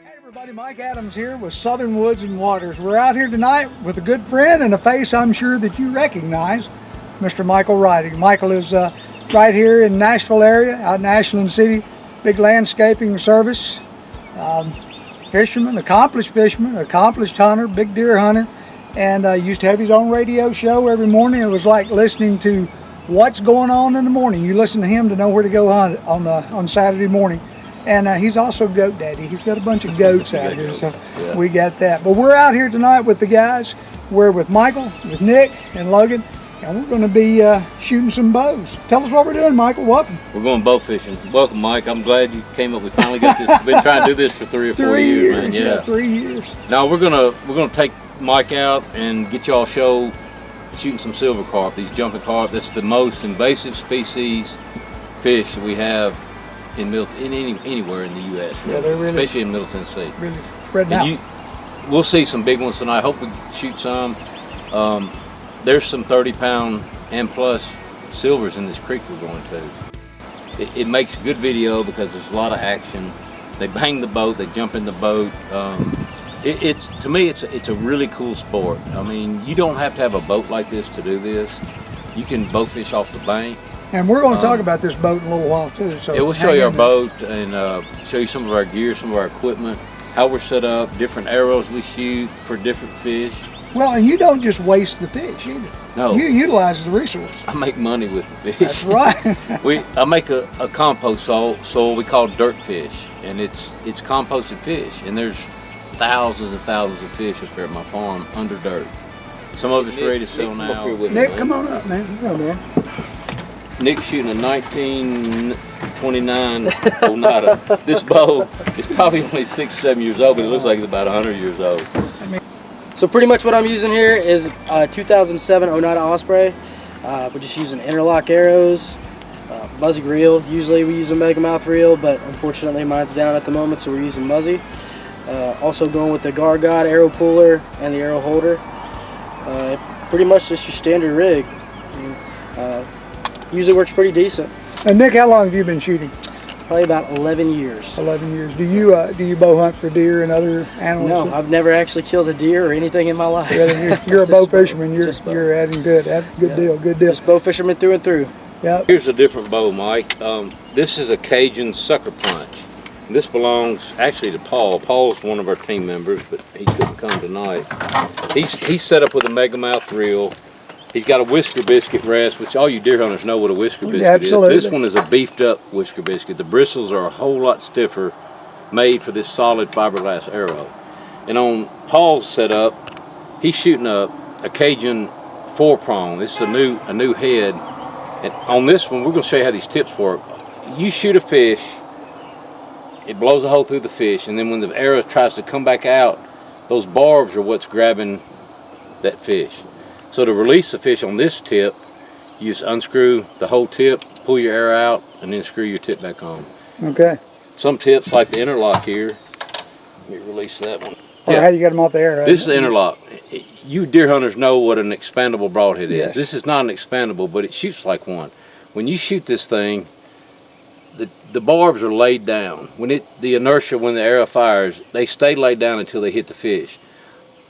Hey everybody, Mike Adams here with Southern Woods and Waters. We're out here tonight with a good friend and a face I'm sure that you recognize, Mr. Michael Riding. Michael is right here in Nashville area, out in Ashland City, big landscaping service, fisherman, accomplished hunter, big deer hunter, and used to have his own radio show every morning. It was like listening to what's going on in the morning. You listen to him to know where to go hunt on Saturday morning. And he's also goat daddy. He's got a bunch of goats out here, so yeah, we got that. But we're out here tonight with the guys. We're with Michael, with Nick, and Logan, and we're going to be shooting some bows. Tell us what we're doing, Michael. Welcome. We're going bow fishing. Welcome, Mike. I'm glad you came up. We finally got this. We've been trying to do this for 3 or 4 years, man. Yeah, 3 years. Now we're gonna take Mike out and get y'all show shooting some silver carp. These jumping carp. That's the most invasive species fish that we have in anywhere in the U.S. Yeah, they're really, especially in Middle Tennessee. Really spreading out. We'll see some big ones tonight. I hope we shoot some. There's some 30-pound and plus silvers in this creek we're going to. It makes good video because there's a lot of action. They bang the boat, they jump in the boat. To me, it's a really cool sport. I mean, you don't have to have a boat like this to do this. You can bow fish off the bank. And we're going to talk about this boat in a little while too. So yeah, we'll show you our boat and show you some of our gear, some of our equipment, how we're set up, different arrows we shoot for different fish. Well, and you don't just waste the fish either. No. You utilize the resource. I make money with the fish. That's right. I make a compost soil we call dirt fish, and it's composted fish, and there's thousands and thousands of fish up there at my farm under dirt. Some of it's ready to sell now. Nick, come on up, man. Come on, man. Nick's shooting a 1929 Onata. This bow is probably only 6 or 7 years old, but it looks like it's about 100 years old. So pretty much what I'm using here is a 2007 Onata Osprey. We're just using interlock arrows, Muzzy reel. Usually we use a mega mouth reel, but unfortunately mine's down at the moment, so we're using Muzzy. Also going with the Gargod arrow puller and the arrow holder. Pretty much just your standard rig. Usually works pretty decent. And Nick, how long have you been shooting? Probably about 11 years. 11 years. Do you bow hunt for deer and other animals? No, I've never actually killed a deer or anything in my life. You're a bow fisherman. You're adding good. Good deal. Good deal. Just bow fisherman through and through. Yeah. Here's a different bow, Mike. This is a Cajun sucker punch. This belongs actually to Paul. Paul's one of our team members, but he couldn't come tonight. He's set up with a mega mouth reel. He's got a whisker biscuit rest, which all you deer hunters know what a whisker biscuit is. This one is a beefed up whisker biscuit. The bristles are a whole lot stiffer, made for this solid fiberglass arrow. And on Paul's setup, he's shooting a Cajun 4-prong. This is a new head. And on this one, we're going to show you how these tips work. You shoot a fish, it blows a hole through the fish, and then when the arrow tries to come back out, those barbs are what's grabbing that fish. So to release the fish on this tip, you just unscrew the whole tip, pull your arrow out, and then screw your tip back on. Okay. Some tips, like the interlock here, let me release that one. Or how you got them off the arrow? This is the interlock. You deer hunters know what an expandable broadhead is. Yes. This is not an expandable, but it shoots like one. When you shoot this thing, the barbs are laid down. The inertia when the arrow fires, they stay laid down until they hit the fish.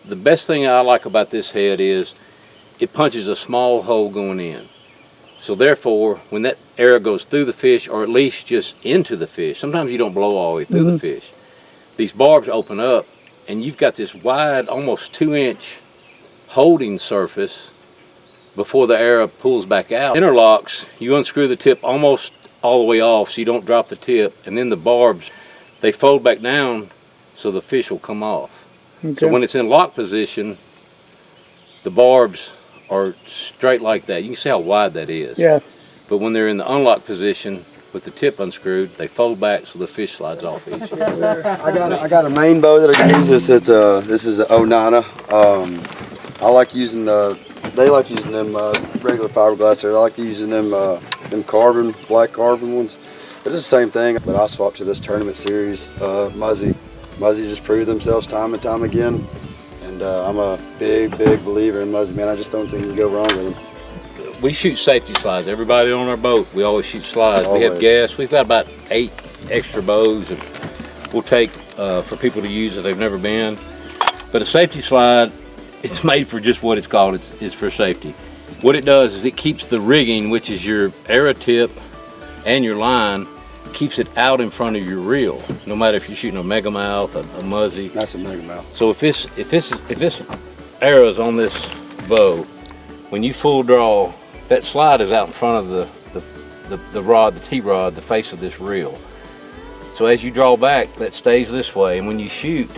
The best thing I like about this head is it punches a small hole going in. So therefore, when that arrow goes through the fish, or at least just into the fish, sometimes you don't blow all the way through the fish. These barbs open up, and you've got this wide, almost 2-inch holding surface before the arrow pulls back out. Interlocks, you unscrew the tip almost all the way off so you don't drop the tip, and then the barbs, they fold back down so the fish will come off. Okay. So when it's in lock position, the barbs are straight like that. You can see how wide that is. Yeah. But when they're in the unlocked position with the tip unscrewed, they fold back so the fish slides off easy. I got a main bow that I use. This is an Onata. I like using they like using them regular fiberglass. I like using them black carbon ones. But it's the same thing. But I swapped to this tournament series Muzzy. Muzzy just proved themselves time and time again. And I'm a big believer in Muzzy, man. I just don't think you can go wrong with them. We shoot safety slides. Everybody on our boat, we always shoot slides. Always. We have gas. We've got about 8 extra bows, and we'll take for people to use if they've never been. But a safety slide, it's made for just what it's called. It's for safety. What it does is it keeps the rigging, which is your arrow tip and your line, keeps it out in front of your reel. No matter if you're shooting a megamouth, a muzzy. That's a megamouth. So if this arrow is on this bow, when you full draw, that slide is out in front of the rod, the T-rod, the face of this reel. So as you draw back, that stays this way, and when you shoot,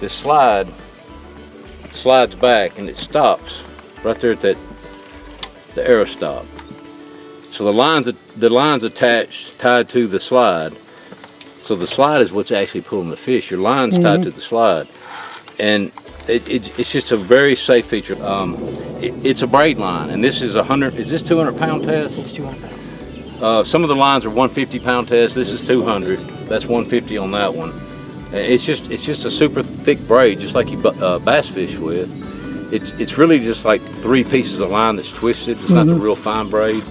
this slide slides back and it stops right there at the arrow stop. So the line's attached, tied to the slide. So the slide is what's actually pulling the fish. Your line's tied to the slide, and it's just a very safe feature. It's a braid line, and this is 100. Is this 200-pound test? It's 200 pounds. Some of the lines are 150-pound test. This is 200. That's 150 on that one. And it's just a super thick braid, just like you bass fish with. It's really just like 3 pieces of line that's twisted. It's not the real fine braid,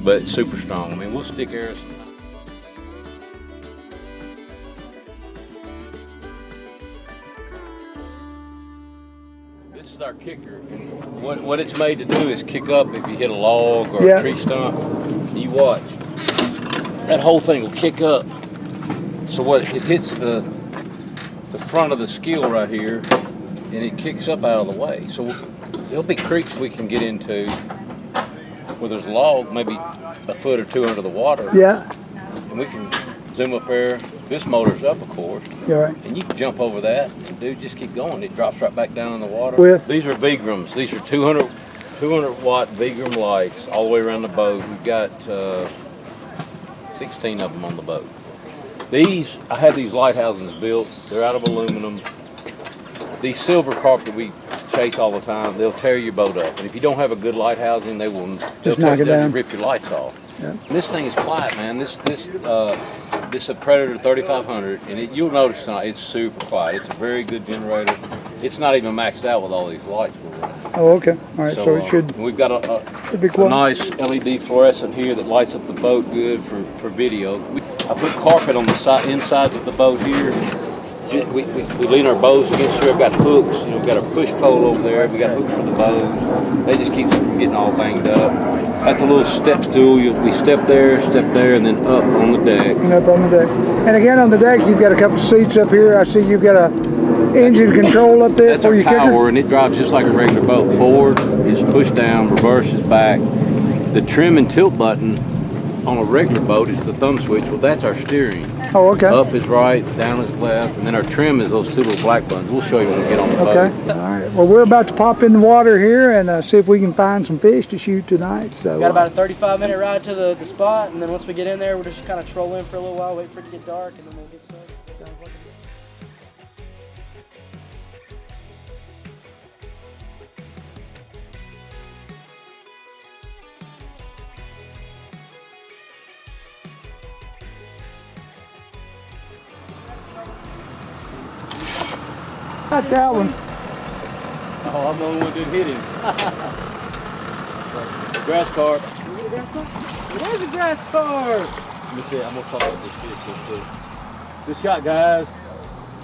but it's super strong. I mean, we'll stick arrows. This is our kicker. And what it's made to do is kick up if you hit a log or a tree stump. You watch. That whole thing will kick up. So what it hits the front of the skill right here, and it kicks up out of the way. So there'll be creeks we can get into where there's a log, maybe a foot or 2 under the water. Yeah. And we can zoom up there. This motor's up, of course. You're right. And you can jump over that, and dude, just keep going. It drops right back down in the water. With? These are Vigrams. These are 200-watt Vigram lights all the way around the boat. We've got 16 of them on the boat. These, I had these lighthouses built. They're out of aluminum. These Silver Carp that we chase all the time, they'll tear your boat up. And if you don't have a good lighthousing, they'll knock it down. rip your lights off. Yeah. This thing is quiet, man. This is a Predator 3500, and you'll notice tonight it's super quiet. It's a very good generator. It's not even maxed out with all these lights we're running. Oh, okay. All right. So it should. We've got be a quiet. nice LED fluorescent here that lights up the boat good for video. I put carpet on the insides of the boat here. We lean our bows against here. We've got hooks. You know, we've got a push pole over there. We got hooks for the bows. They just keep us from getting all banged up. That's a little step stool. We step there, and then up on the deck. And up on the deck. And again on the deck, you've got a couple seats up here. I see you've got a engine control up there That's for our your power, kicker. and it drives just like a regular boat. Forward is push down, reverse is back. The trim and tilt button on a regular boat is the thumb switch. Well, that's our steering. Oh, okay. Up is right, down is left, and then our trim is those 2 little black buttons. We'll show you when we get on the boat. Okay. All right. Well, we're about to pop in the water here and see if we can find some fish to shoot tonight. So We got about a 35-minute ride to the spot, and then once we get in there, we'll just kind of troll in for a little while, wait for it to get dark, and then we'll get started. Not that one. Oh, I'm the only one that hit him. Grass carp. It is a grass carp! Let me see, I'm gonna talk about this fish real quick. Good shot, guys.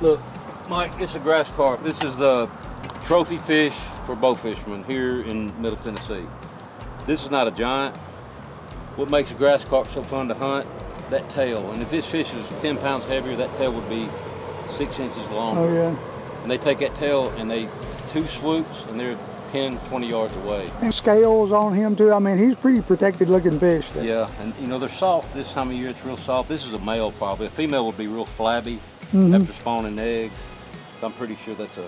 Look, Mike, this is a grass carp. This is the trophy fish for bow fishermen here in Middle Tennessee. This is not a giant. What makes a grass carp so fun to hunt? That tail. And if this fish is 10 pounds heavier, that tail would be 6 inches longer. Oh, yeah. And they take that tail and they 2 swoops and they're 10, 20 yards away. And scales on him too. I mean, he's pretty protected looking fish. There. Yeah, and you know, they're soft this time of year. It's real soft. This is a male probably. A female would be real flabby after spawning eggs. So I'm pretty sure that's a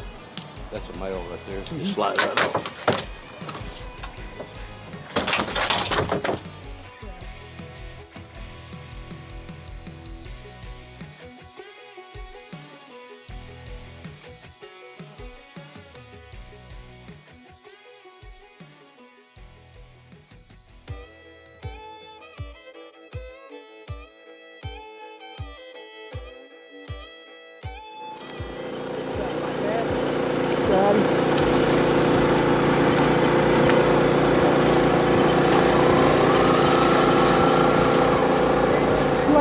male right there. So just slide right off. Got him.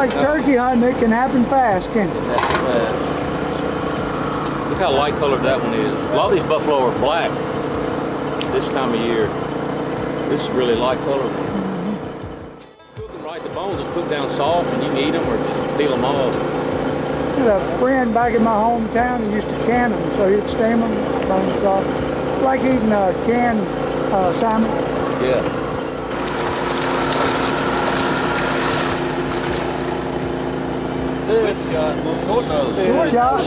like turkey hunting, it can happen fast, can't it? That's fast. Look how light colored that one is. A lot of these buffalo are black this time of year. This is really light colored. Cook them right, the bones will cook down soft and you can eat them or just peel them off. I had a friend back in my hometown who used to can them, so he'd steam them, bones off. Like eating canned salmon. Yeah. This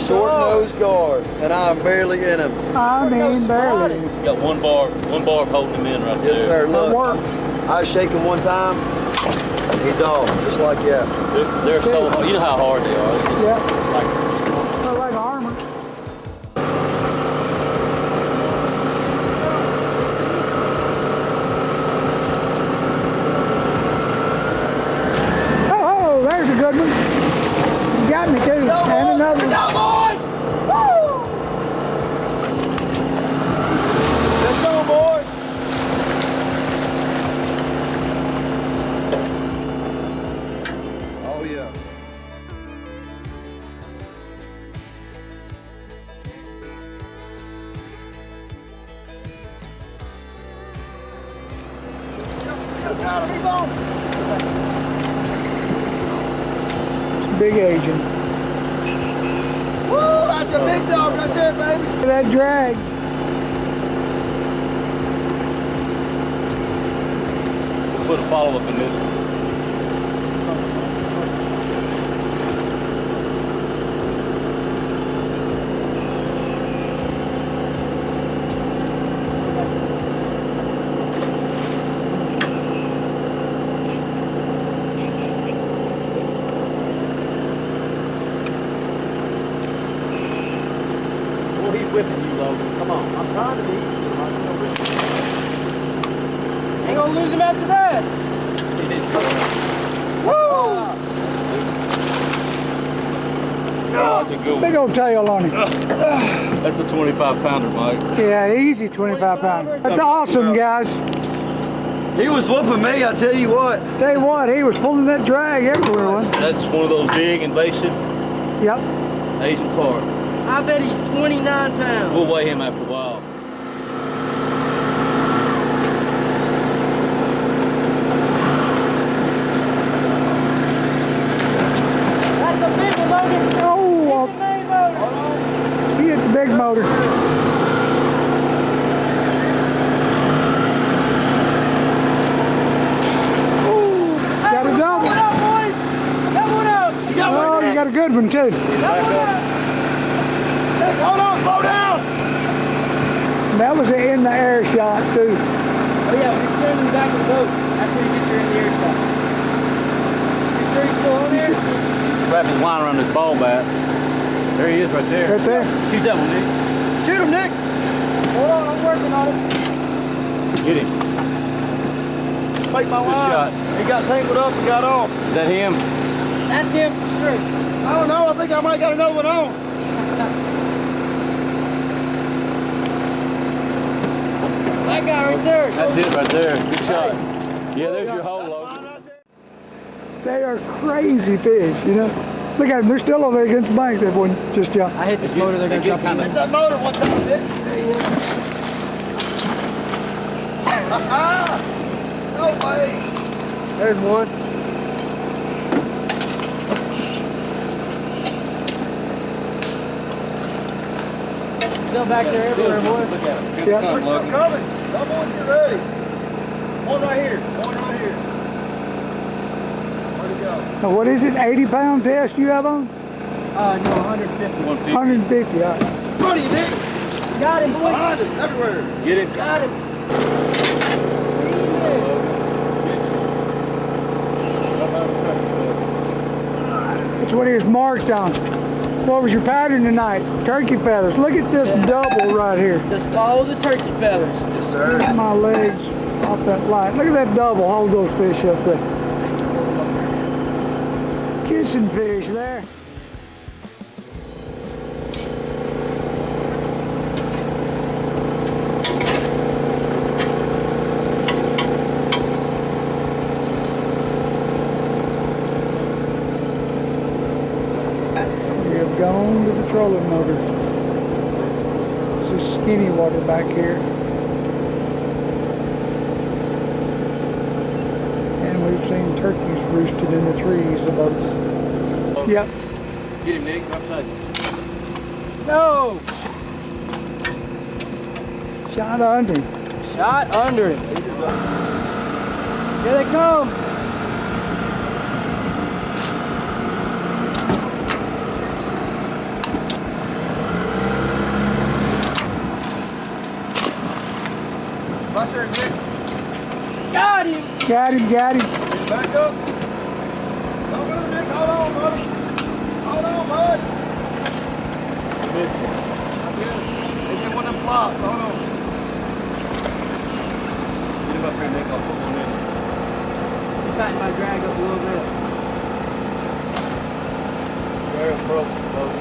short nose guard, and I'm barely in him. I mean, barely. Got one bar holding him in right there. Yes, sir. Look, works. I shake him one time, he's off, just like that. They're so hard. You know how hard they are. Yeah. Like, They're like armor. Oh, there's a good one. You got me too. And another one. Let's go, boy. Oh, yeah. He's on. Big Asian. Woo, that's a big dog right there, baby. Look at that drag. we'll put a follow-up in this one. Whipping you, Logan. Come on. I'm trying to be. Ain't gonna lose him after that. Woo! Oh, that's a good one. Big old tail on him. That's a 25-pounder, Mike. Yeah, easy 25 pounder. That's awesome, guys. He was whooping me, I tell you what. Tell you what, he was pulling that drag everywhere. Wasn't he? That's one of those big invasive Yep. Asian carp. I bet he's 29 pounds. We'll weigh him after a while. That's a big one, Logan. Oh, Hit the main motor. he hit the big motor. Ooh, got a double. One up, boys. That one up. Oh, you got a good one too. That one up. Hold on, slow down. That was an in the air shot too. Oh yeah, we're standing back of the boat. That's where you get your in the air shot. You sure he's still on there? Wrap his line around his ball bat. There he is right there. Right there. Shoot that one, Nick. Shoot him, Nick. Hold on, I'm working on it. Get him. Make my Good line. shot. He got tangled up and got off. Is that him? That's him for sure. I don't know, I think I might got another one on. That guy right there. That's it right there. Good shot. Yeah, there's your hole, Logan. They are crazy fish, you know. Look at them, they're still over there against the bank. That one just jumped. I hit this motor, they're gonna jump in. Hit that motor one time, Nick. No way. There's one. Still back there everywhere, boy. Look at him. Here Yeah. they come, We're still Logan. coming. Come on, get ready. One right here. One right here. Where'd he go? Now, what is it, 80 pound test you have on? No, 150. 150. 150, all right. What are you, Nick? Got him, boy. Behind us, everywhere. Get him. Got him. That's what he was marked on. What was your pattern tonight? Turkey feathers. Look at this double right here. Just follow the turkey feathers. Yes, sir. Get my legs off that line. Look at that double. Hold those fish up there. Kissing fish there. trolling motor. This is skinny water back here. And we've seen turkeys roosted in the trees above us. Yep. Get him, Nick. Upside. No! Shot under him. Shot under him. Here they come. Buster, Nick. Got him. Got him, got him. Back up. Don't move, Nick. Hold on, buddy. Hold on, bud. Get one of them flops. Hold on. Get him up here, Nick. I'll put one in. Tighten my drag up a little bit. There it broke, folks.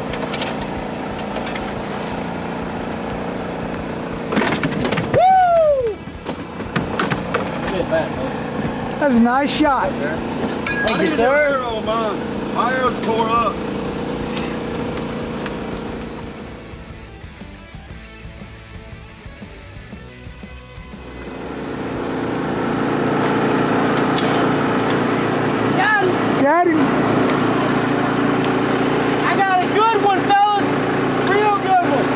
That's a nice shot. Thank you, sir. Arrow, mine. My arrow's tore up. Got him. I got a good one, fellas. Real good one.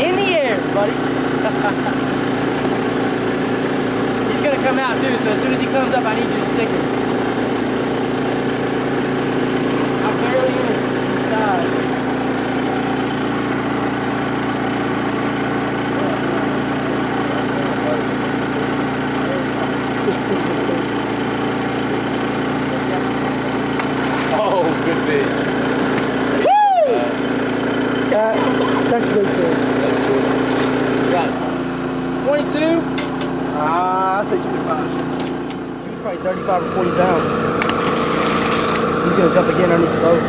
In the air, buddy. He's gonna come out too, so as soon as he comes up, I need you to stick him. I'm barely in his side. Oh, good fish. That's a good fish. Got it. 22. I say 25. He's probably 35 or 40 pounds. He's gonna jump again underneath the boat.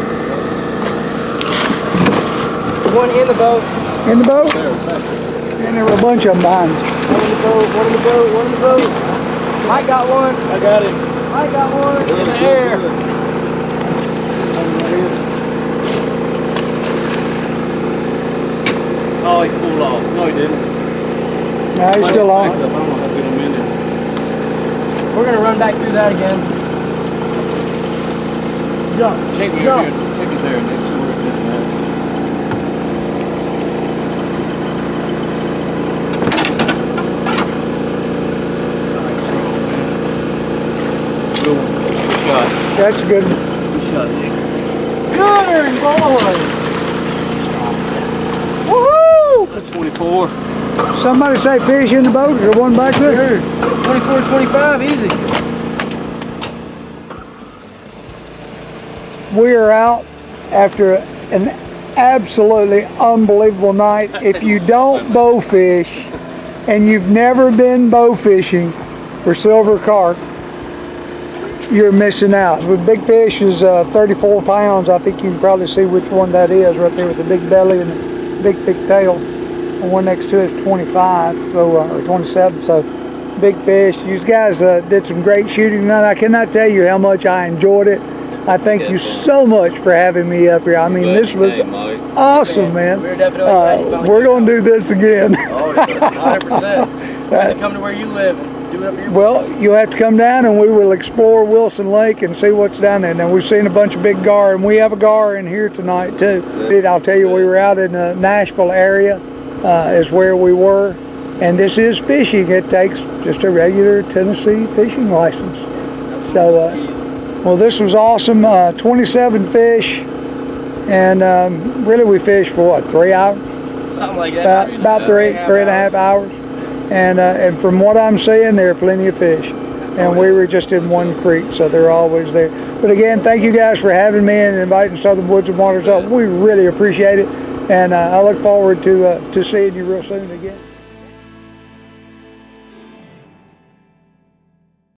One in the boat. In the boat? And there were a bunch of them behind us. One in the boat, one in the boat, one in the boat. Mike got one. I got him. Mike got one. In the air. Oh, he pulled off. No, he didn't. No, he's still on. I don't know how to get him in there. We're gonna run back through that again. Jump. Check me Jump. here. Check it there, Nick. See where it's at. Good one. Good shot. That's a good one. Good shot, Nick. Good boy. Woohoo! That's 24. Somebody say fish in the boat. Is there one back there? 24, 25, easy. We are out after an absolutely unbelievable night. If you don't bow fish and you've never been bow fishing for silver carp, you're missing out. With big fish is 34 pounds. I think you can probably see which one that is right there with the big belly and the big thick tail. The one next to it is 25, so, or 27, so big fish. You guys did some great shooting tonight. I cannot tell you how much I enjoyed it. I thank you so much for having me up here. I mean, Glad this you was came, Mike. awesome, man. We're definitely glad you finally We're came going to out. do this again. 100%. We'll have to come to where you live and do it up here. Well, you'll have to come down and we will explore Wilson Lake and see what's down there. Now, we've seen a bunch of big gar, and we have a gar in here tonight, too. I'll tell you, we were out in the Nashville area is where we were. And this is fishing. It takes just a regular Tennessee fishing license. So, well, this was awesome. 27 fish. And really we fished for what, 3 hours? Something like that. About three and a half hours. And from what I'm seeing, there are plenty of fish. And we were just in one creek, so they're always there. But again, thank you guys for having me and inviting Southern Woods and Waters up. We really appreciate it. And I look forward to seeing you real soon again.